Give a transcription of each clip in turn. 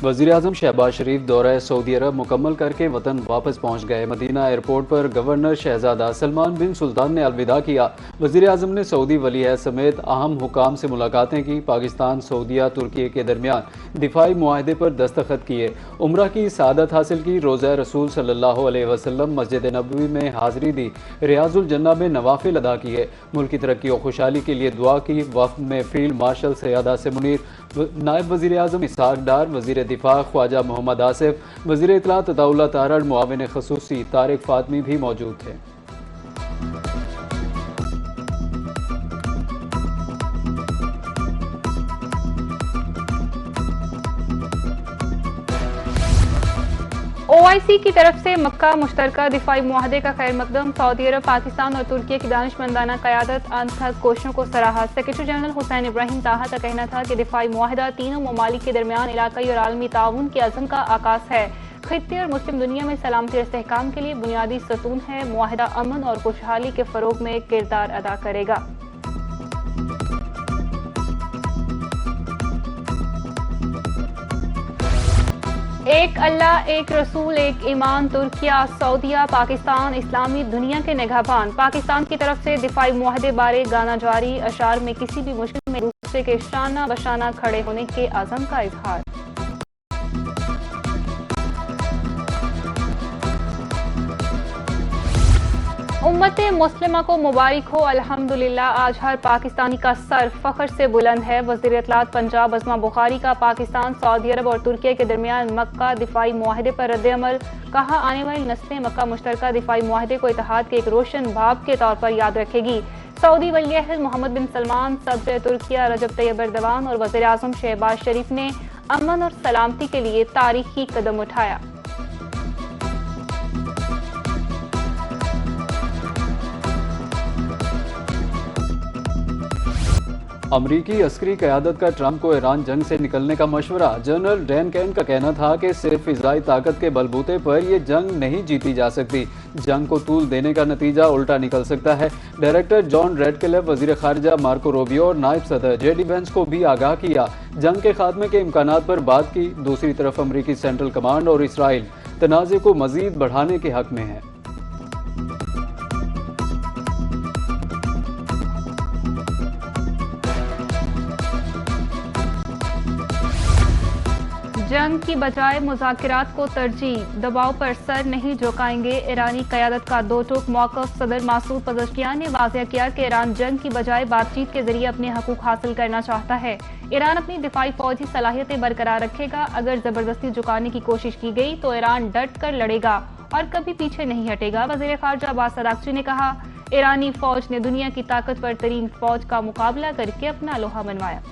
वज़ीर-ए-आज़म शहबाज शरीफ दौरा सऊदी अरब मुकम्मल करके वतन वापस पहुँच गए। मदीना एयरपोर्ट पर गवर्नर शहजादा सलमान बिन सुल्तान ने अलविदा किया। वज़ीर-ए-आज़म ने सऊदी वली-अहद समेत अहम हुकाम से मुलाकातें की। पाकिस्तान, सऊदीया, तुर्की के दरमियान दिफाई मुआहदे पर दस्तखत किए। उम्रा की सादत हासिल की। रोज़ा रसूल सल्लल्लाहु अलैहि वसल्लम मस्जिद नबवी में हाज़िरी दी। रियाजुल जन्ना में नवाफिल अदा किए। मुल्क की तरक्की और खुशहाली के लिए दुआ की। वफ़द में फील्ड मार्शल सैयद आसिम मुनीर, नायब वज़ीर-ए-आज़म इसहाक डार, वज़ीर दिफा ख्वाजा मोहम्मद आसिफ, वज़ीर इत्तलात अताउल्लाह तारड़, मुआविन ख़ुसूसी तारिक फ़ातमी भी मौजूद थे। OIC की तरफ से मक्का मुश्तरका दिफाई मुआहदे का खैर मकदम। सऊदी अरब, पाकिस्तान और तुर्की की दानिशमंदाना क़यादत अनथक कोशिशों को सराहा। सेक्रेटरी जनरल हुसैन इब्राहिम ताहा का कहना था कि दिफाई मुआहदा तीनों ममालिक के दरमियान इलाकाई और आलमी ताउन के अज़्म का आकाश है। खित्ते और मुस्लिम दुनिया में सलामती और इस्तेहकाम के लिए बुनियादी सतून है। मुआहदा अमन और खुशहाली के फ़रोग में किरदार अदा करेगा। एक अल्लाह, एक रसूल, एक ईमान। तुर्किया, सऊदीया, पाकिस्तान इस्लामी दुनिया के निगाहबान। पाकिस्तान की तरफ से दिफाई मुआहदे बारे गाना जारी। अशार में किसी भी मुश्किल में दूसरे के शाना बशाना खड़े होने के आज़म का इजहार। उम्मत मुस्लिमा को मुबारक हो। अल्हम्दुलिल्लाह, आज हर पाकिस्तानी का सर फख्र से बुलंद है। वज़ीर इत्तलात पंजाब अज़मा बुखारी का पाकिस्तान, सऊदी अरब और तुर्की के दरमियान मक्का दिफाई मुआहदे पर रद्द-ए-अमल। कहा, आने वाली नस्लें मक्का मुश्तरका दिफाई मुआहदे को इत्तेहाद के एक रोशन बाब के तौर पर याद रखेगी। सऊदी वली-अहद मोहम्मद बिन सलमान, सदर तुर्किया रजब तैयब एर्दोगान और वज़ीर-ए-आज़म शहबाज शरीफ ने अमन और सलामती के लिए तारीखी कदम उठाया। अमरीकी अस्करी क़यादत का ट्रंप को ईरान जंग से निकलने का मशवरा। जनरल डैन कैन का कहना था कि सिर्फ फ़िज़ाई ताकत के बलबूते पर यह जंग नहीं जीती जा सकती। जंग को तूल देने का नतीजा उल्टा निकल सकता है। डायरेक्टर जॉन रेडक्लिफ, वज़ीर ख़ारिजा मार्को रूबियो और नायब सदर JD वेंस को भी आगाह किया। जंग के खात्मे के इम्कानात पर बात की। दूसरी तरफ अमरीकी सेंट्रल कमांड और इसराइल तनाज़े को मज़ीद बढ़ाने के हक़ में है। जंग की बजाय मुज़ाकरात को तरजीह। दबाव पर सर नहीं झुकाएंगे। ईरानी क़यादत का दो टूक मौक़िफ़। सदर मासूद पज़ेश्कियान ने वाज़ेह किया कि ईरान जंग की बजाय बातचीत के जरिए अपने हकूक़ हासिल करना चाहता है। ईरान अपनी दिफाई फ़ौजी सलाहियतें बरकरार रखेगा। अगर ज़बरदस्ती झुकाने की कोशिश की गई तो ईरान डट कर लड़ेगा और कभी पीछे नहीं हटेगा। वज़ीर ख़ारिजा अब्बास अराग़ची ने कहा, ईरानी फ़ौज ने दुनिया की ताकतवर तरीन फ़ौज का मुकाबला करके अपना लोहा मनवाया।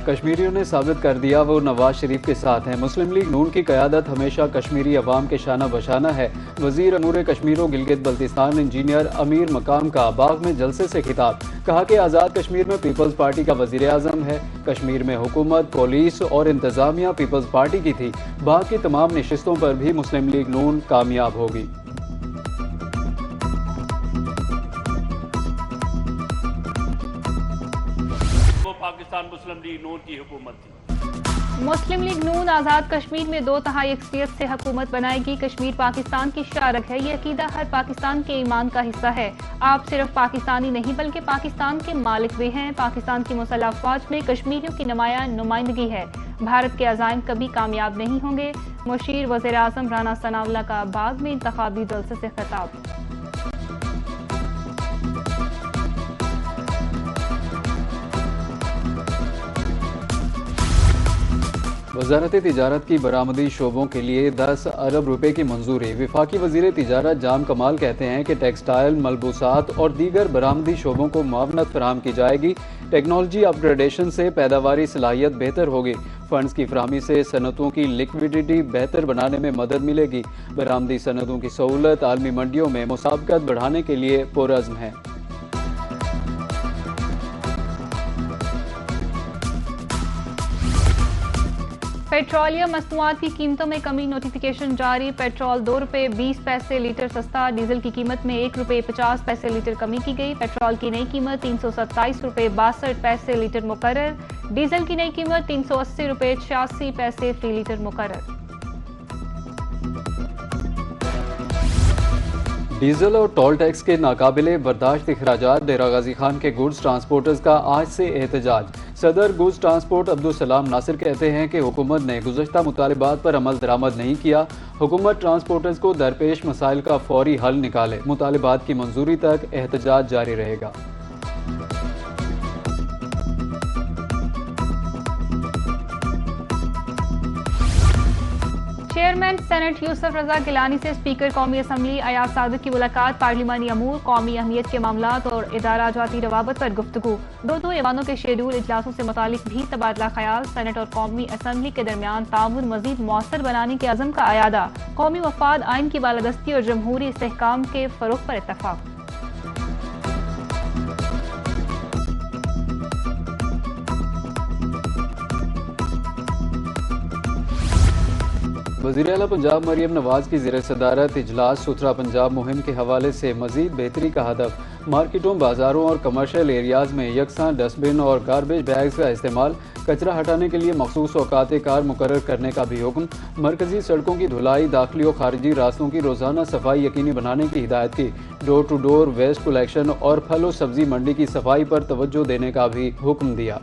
कश्मीरियों ने साबित कर दिया वो नवाज शरीफ के साथ हैं। मुस्लिम लीग नून की क़यादत हमेशा कश्मीरी अवाम के शाना बशाना है। वज़ीर अमूर कश्मीर गिलगित बल्तिस्तान इंजीनियर अमीर मकाम का बाग में जलसे से खिताब। कहा कि आज़ाद कश्मीर में पीपल्स पार्टी का वज़ीर-ए-आज़म है। कश्मीर में हुकूमत, पुलिस और इंतज़ामिया पीपल्स पार्टी की थी। बाग की तमाम नशिस्तों पर भी मुस्लिम लीग नून कामयाब होगी। पाकिस्तान मुस्लिम लीग नून की हुकूमत थी। मुस्लिम लीग नून आज़ाद कश्मीर में 2/3 अक्सरियत से हुकूमत बनाएगी। कश्मीर पाकिस्तान की शारक है। यह अकीदा हर पाकिस्तान के ईमान का हिस्सा है। आप सिर्फ पाकिस्तानी नहीं बल्कि पाकिस्तान के मालिक भी हैं। पाकिस्तान की मुसल्लह अफ़वाज में कश्मीरियों की नुमाइंदगी है। भारत के अज़ाइम कभी कामयाब नहीं होंगे। मुशीर वज़ीर-ए-आज़म राना सनाउल्लाह का बाग में इंतखाबी जलसे से खिताब। वज़ारत तिजारत की बरामदी शोबों के लिए 10 अरब रुपए की मंजूरी। विफाकी वज़ीर तिजारत जाम कमाल कहते हैं कि टेक्सटाइल, मलबूसात और दीगर बरामदी शोबों को मुआवनत फराहम की जाएगी। टेक्नोलॉजी अपग्रेडेशन से पैदावारी सलाहियत बेहतर होगी। फंड्स की फराहमी से सनतों की लिक्विडिटी बेहतर बनाने में मदद मिलेगी। बरामदी सनतों की सहूलत आलमी मंडियों में मुसाबकत बढ़ाने के लिए पुरअज़्म है। पेट्रोलियम मसनूआत की कीमतों में कमी, नोटिफिकेशन जारी। पेट्रोल 2 रुपये 20 पैसे लीटर सस्ता, डीजल की कीमत में 1 रुपये 50 पैसे लीटर कमी की गई। पेट्रोल की नई कीमत 327 रुपये 62 पैसे लीटर मुकर्रर, डीजल की नई कीमत 380 रुपये 86 पैसे फी लीटर मुकर्रर। डीजल और टोल टैक्स के नाकाबिले बर्दाश्त अखराजात, डेरा गाजी खान के गुड्स ट्रांसपोर्टर्स का आज से एहतजाज। सदर गुड्स ट्रांसपोर्ट अब्दुल सलाम नासिर कहते हैं कि हुकूमत ने गुज़श्ता मुतालिबात पर अमल दरामद नहीं किया। हुकूमत ट्रांसपोर्टर्स को दरपेश मसाइल का फौरी हल निकाले, मुतालिबात की मंजूरी तक एहतजाज जारी रहेगा। चेयरमैन सेनेट यूसुफ रजा गिलानी से स्पीकर कौमी असम्बली अयाज सादिक की मुलाकात। पार्लिमानी अमूर, कौमी अहमियत के मामलात और इदारा जाती रवाबत पर गुफ्तगू। दोनों ऐवानों के शेड्यूल इजलासों से मुतालिक भी तबादला ख्याल। सेनेट और कौमी असम्बली के दरमियान ताउन मजीद मौसर बनाने के अज़म का अयादा। कौमी मफाद, आइन की बालादस्ती और जमहूरी इस्तेहकाम के फरोग पर इत्तफाक। वज़ीर आला पंजाब मरियम नवाज की ज़ेर सदारत इजलास सुथरा पंजाब मुहिम के हवाले से मजीद बेहतरी का हदफ। मार्केटों, बाजारों और कमर्शियल एरियाज में यकसां डस्टबिन और गारबेज बैग्स का इस्तेमाल, कचरा हटाने के लिए मखसूस औकात कार मुकर्रर करने का भी हुक्म। मरकजी सड़कों की धुलाई, दाखिली और खारजी रास्तों की रोज़ाना सफाई यकीनी बनाने की हिदायत की। Door to door waste collection और फल और सब्जी मंडी की सफाई पर तवज्जो देने का भी हुक्म दिया।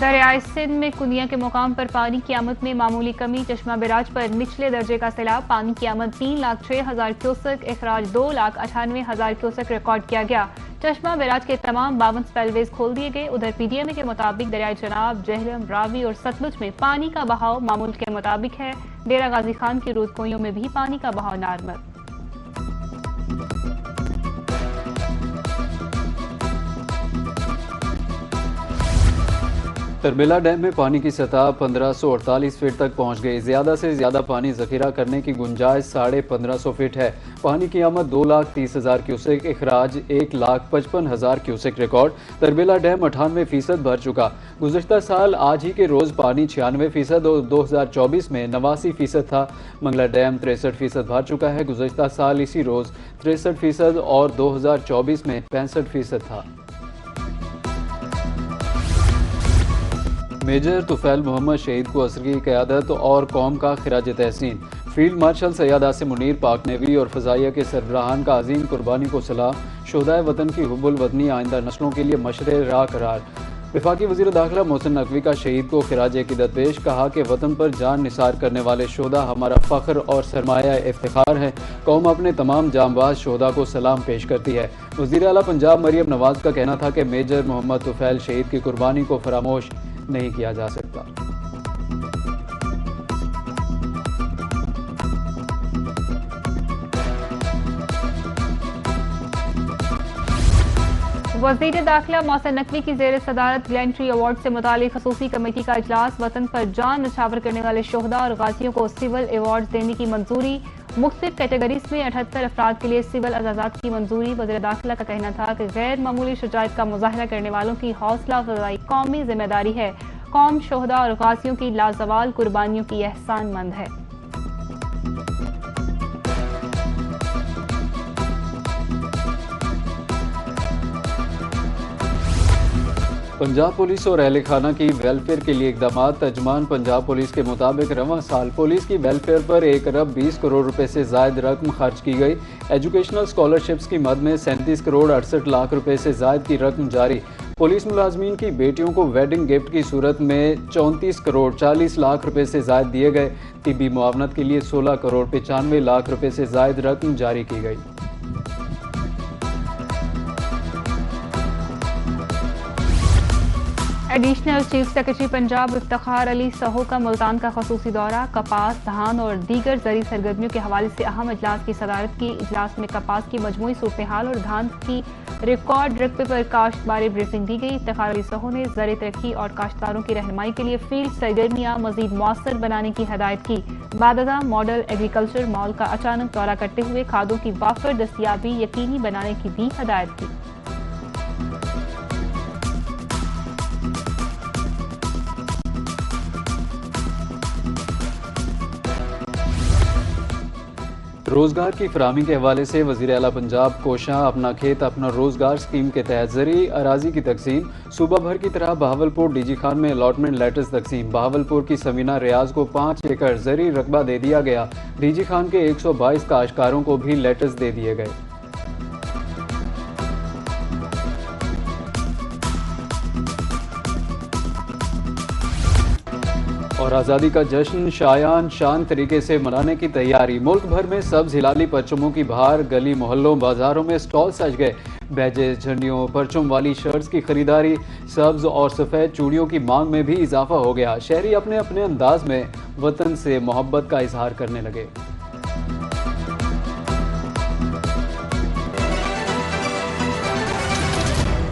दरियाए सिंध में कुनिया के मुकाम पर पानी की आमद में मामूली कमी। चश्मा बैराज पर निचले दर्जे का सैलाब, पानी की आमद 3,06,000 क्यूसेक, अखराज 2,98,000 क्यूसेक रिकॉर्ड किया गया। चश्मा बैराज के तमाम 52 स्पेलवेज खोल दिए गए। उधर पीडीएमए के मुताबिक दरियाए चनाब, जहलम, रावी और सतलुज में पानी का बहाव मामूल के मुताबिक है। डेरा गाजी खान की रूदकोइयों में भी पानी का बहाव नॉर्मल। तरबेला डैम में पानी की सतह 1548 फीट तक पहुंच गई। ज़्यादा से ज़्यादा पानी जखीरा करने की गुंजाइश 1550 फीट है। पानी की आमद 2,30,000 क्यूसेक, अखराज 1,55,000 क्यूसेक रिकॉर्ड। तरबेला डैम 98% भर चुका। गुज़श्ता साल आज ही के रोज़ पानी 96% और 2024 में 89% था। मंगला डैम 63% भर चुका है। गुज़श्ता साल इसी रोज़ 63% और 2024 में 65% था। मेजर तुफैल मोहम्मद शहीद को असर की क़यादत और कौम का खिराज तहसीन। फील्ड मार्शल सैयद आसिम मुनीर, पाक नेवी और फ़ज़ाइया के सरबराहान का अजीम कुर्बानी को सलाम। शुहदाए वतन की हुब्बुल वतनी आइंदा नस्लों के लिए मशरे राह करार। वफाकी वज़ीर दाखिला मोहसिन नकवी का शहीद को खिराज अक़ीदत पेश। कहा कि वतन पर जान निसार करने वाले शोहदा हमारा फ़ख्र और सरमाया इफ्तिखार है। कौम अपने तमाम जांबाज शोहदा को सलाम पेश करती है। वज़ीर आला पंजाब मरियम नवाज का कहना था कि मेजर मोहम्मद तुफैल शहीद की कुर्बानी को फरामोश नहीं किया जा सकता। वज़ीर दाखिला मोहसिन नकवी की ज़ेर सदारत ग्लैंट्री अवार्ड से मुतालिक खसूसी कमेटी का इजलास। वतन पर जान निछावर करने वाले शोहदा और गाजियों को सिविल अवार्ड देने की मंजूरी। मुख्तलिफ कैटेगरीज में 78 अफराद के लिए सिविल एजाज़ात की मंजूरी। वज़ीर दाखिला का कहना था कि गैर मामूली शुजाअत का मुजाहरा करने वालों की हौसला अफजाई कौमी जिम्मेदारी है। कौम शोहदा और गाजियों की लाजवाल कुर्बानियों की एहसानमंद है। पंजाब पुलिस और अहल खाना की वेलफेयर के लिए इकदाम। तर्जुमान पंजाब पुलिस के मुताबिक रवां साल पुलिस की वेलफेयर पर 1 अरब 20 करोड़ रुपए से जायद रकम खर्च की गई। एजुकेशनल स्कॉलरशिप्स की मद में 37 करोड़ 68 लाख रुपए से जायद की रकम जारी। पुलिस मुलाजमीन की बेटियों को वेडिंग गिफ्ट की सूरत में 34 करोड़ 40 लाख रुपए से जायद दिए गए। तिब्बी मुआवनत के लिए 16 करोड़ 95 लाख रुपए से जायद रकम जारी की गई। Additional chief secretary Punjab Iftikhar Ali सहो का मुल्तान का खसूसी दौरा। कपास, धान और दीगर ज़री सरगर्मियों के हवाले से अहम इजलास की सदारत की। इजलास में कपास की मजमूई सूरत हाल और धान की रिकॉर्ड रकबे पर काश्त बारे ब्रीफिंग दी गई। इफ्तिखार अली सहो ने ज़र तरक्की और काश्तकारों की रहनुमाई के लिए फील्ड सरगर्मियाँ मजीद मौसर बनाने की हदायत की। बाददा मॉडल एग्रीकल्चर मॉल का अचानक दौरा करते हुए खादों की वाफर दस्तियाबी यकीनी बनाने की भी हदायत की। रोजगार की फराहमी के हवाले से वज़ीर आला पंजाब कोशां अपना खेत अपना रोजगार स्कीम के तहत ज़रूरी अराजी की तकसीम, सूबा भर की तरह बहावलपुर डीजी खान में अलॉटमेंट लेटर्स तकसीम। बहावलपुर की समीना रियाज को 5 एकड़ ज़रूरी रकबा दे दिया गया। डीजी खान के 122 काश्तकारों को भी लेटर्स दे दिए गए। और आज़ादी का जश्न शायान शान तरीके से मनाने की तैयारी। मुल्क भर में सब्ज हिलाली परचमों की बहार, गली मोहल्लों बाजारों में स्टॉल सज गए। बैजेस, झंडियों, परचम वाली शर्ट्स की खरीदारी, सब्ज और सफ़ेद चूड़ियों की मांग में भी इजाफा हो गया। शहरी अपने अपने अंदाज में वतन से मोहब्बत का इजहार करने लगे।